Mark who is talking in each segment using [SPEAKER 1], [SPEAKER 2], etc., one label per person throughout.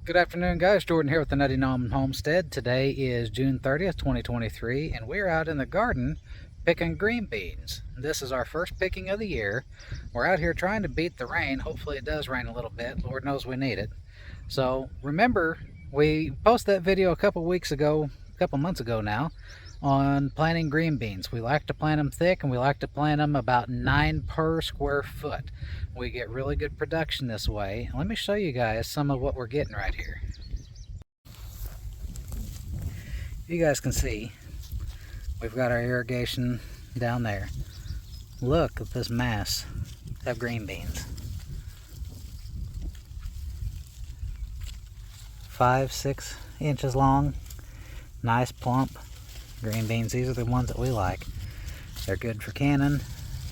[SPEAKER 1] Good afternoon, guys. Jordan here with the Nutty Gnome Homestead. Today is June 30th, 2023, and we're out in the garden picking green beans. This is our first picking of the year. We're out here trying to beat the rain. Hopefully it does rain a little bit. Lord knows we need it. So remember, we posted that video a couple months ago now, on planting green beans. We like to plant them thick, and we like to plant them about 9 per square foot. We get really good production this way. Let me show you guys some of what we're getting right here. You guys can see we've got our irrigation down there. Look at this mass of green beans. 5-6 inches long, nice plump green beans. These are the ones that we like. They're good for canning,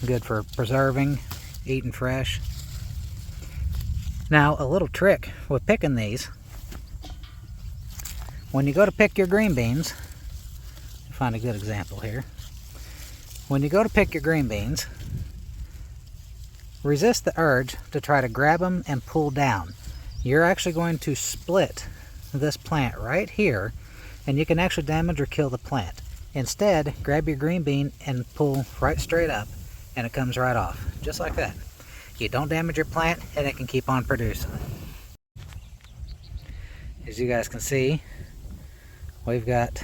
[SPEAKER 1] good for preserving, eating fresh. Now, a little trick with picking these: when you go to pick your green beans, find a good example here. When you go to pick your green beans, resist the urge to try to grab them and pull down. You're actually going to split this plant right here, and you can actually damage or kill the plant. Instead, grab your green bean and pull right straight up, and it comes right off, just like that. You don't damage your plant, and it can keep on producing. As you guys can see, we've got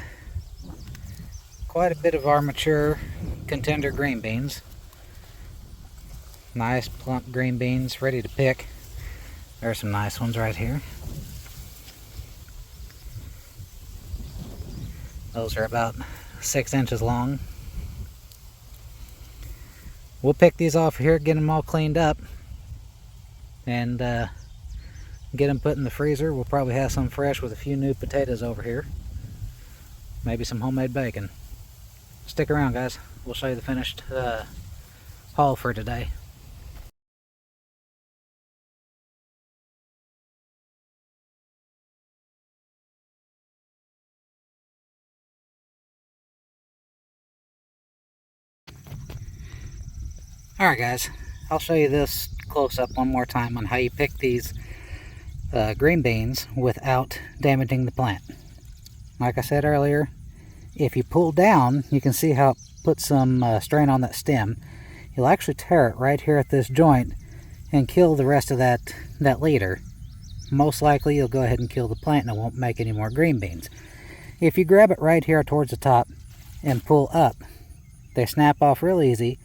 [SPEAKER 1] quite a bit of our mature contender green beans. Nice plump green beans ready to pick. There are some nice ones right here. Those are about 6 inches long. We'll pick these off here, get them all cleaned up, and get them put in the freezer. We'll probably have some fresh with a few new potatoes over here. Maybe some homemade bacon. Stick around, guys. We'll show you the finished haul for today. Alright guys, I'll show you this close up one more time on how you pick these green beans without damaging the plant. Like I said earlier, if you pull down, you can see how it puts some strain on that stem. You'll actually tear it right here at this joint and kill the rest of that leader. Most likely you'll go ahead and kill the plant and it won't make any more green beans. If you grab it right here towards the top and pull up, they snap off real easy,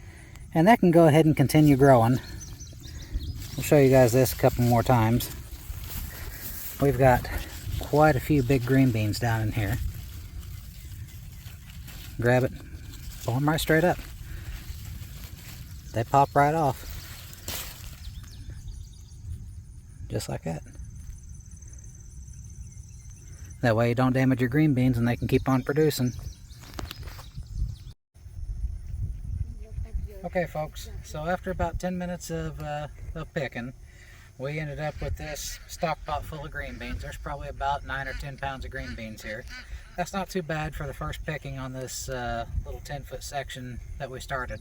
[SPEAKER 1] and that can go ahead and continue growing. I'll show you guys this a couple more times. We've got quite a few big green beans down in here. Grab it, pull them right straight up. They pop right off. Just like that. That way you don't damage your green beans and they can keep on producing. Okay folks, so after about 10 minutes of picking, we ended up with this stock pot full of green beans. There's probably about 9 or 10 pounds of green beans here. That's not too bad for the first picking on this little 10-foot section that we started.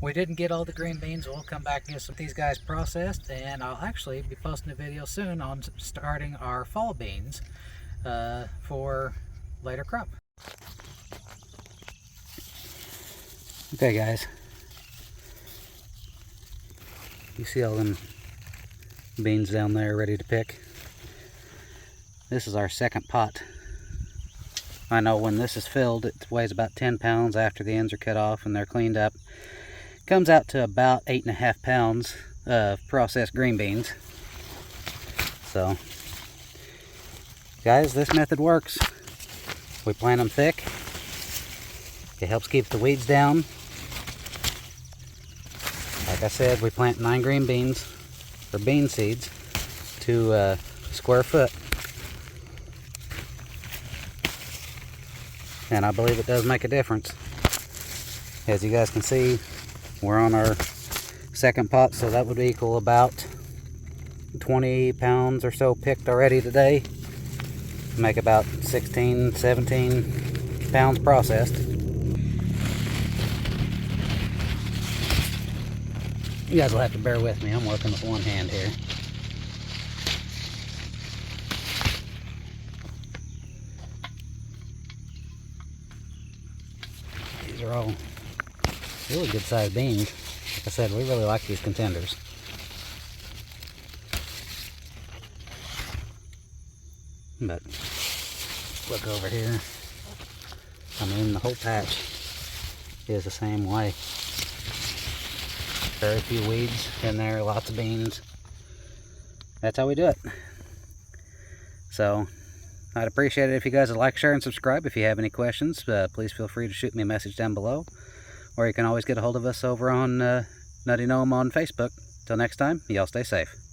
[SPEAKER 1] We didn't get all the green beans. We'll come back and get some of these guys processed, and I'll actually be posting a video soon on starting our fall beans for later crop. Okay guys, you see all them beans down there ready to pick? This is our second pot. I know when this is filled, it weighs about 10 pounds after the ends are cut off and they're cleaned up. Comes out to about 8.5 pounds of processed green beans. So, guys, this method works. We plant them thick. It helps keep the weeds down. Like I said, we plant 9 green beans, or bean seeds, to square foot. And I believe it does make a difference. As you guys can see, we're on our second pot, so that would equal about 20 pounds or so picked already today. Make about 16, 17 pounds processed. You guys will have to bear with me. I'm working with one hand here. are all really good sized beans. Like I said, we really like these contenders. But look over here. I mean, the whole patch is the same way. Very few weeds in there, lots of beans. That's how we do it. So I'd appreciate it if you guys would like, share, and subscribe. If you have any questions, please feel free to shoot me a message down below. Or you can always get a hold of us over on Nutty Gnome on Facebook. Till next time, y'all stay safe.